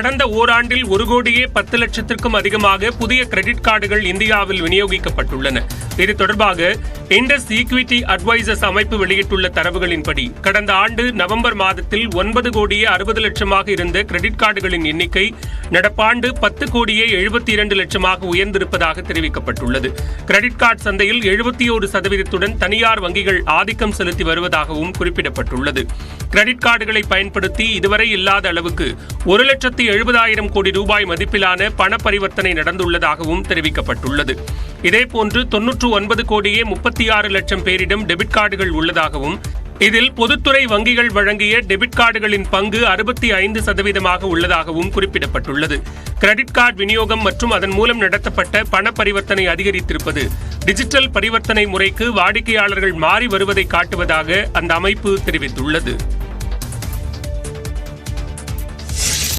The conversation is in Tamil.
கடந்த ஓராண்டில் 1,10,00,000 அதிகமாக புதிய கிரெடிட் கார்டுகள் இந்தியாவில் விநியோகிக்கப்பட்டுள்ளன. இது தொடர்பாக இண்டஸ் ஈக்விட்டி அட்வைசர்ஸ் அமைப்பு வெளியிட்டுள்ள தரவுகளின்படி கடந்த ஆண்டு நவம்பர் மாதத்தில் 9,60,00,000 இருந்த கிரெடிட் கார்டுகளின் எண்ணிக்கை நடப்பாண்டு 10,72,00,000 உயர்ந்திருப்பதாக தெரிவிக்கப்பட்டுள்ளது. கிரெடிட் கார்டு சந்தையில் 71% தனியார் வங்கிகள் ஆதிக்கம் செலுத்தி வருவதாகவும் குறிப்பிடப்பட்டுள்ளது. கிரெடிட் கார்டுகளை பயன்படுத்தி இதுவரை இல்லாத அளவுக்கு 1,70,000 கோடி ரூபாய் மதிப்பிலான பண பரிவர்த்தனை நடந்துள்ளதாகவும் தெரிவிக்கப்பட்டுள்ளது. இதேபோன்று 99,36,00,000 பேரிடம் டெபிட் கார்டுகள் உள்ளதாகவும், இதில் பொதுத்துறை வங்கிகள் வழங்கிய டெபிட் கார்டுகளின் பங்கு 65% உள்ளதாகவும் குறிப்பிடப்பட்டுள்ளது. கிரெடிட் கார்டு விநியோகம் மற்றும் அதன் மூலம் நடத்தப்பட்ட பண பரிவர்த்தனை அதிகரித்திருப்பது டிஜிட்டல் பரிவர்த்தனை முறைக்கு வாடிக்கையாளர்கள் மாறி வருவதை காட்டுவதாக அந்த அமைப்பு தெரிவித்துள்ளது.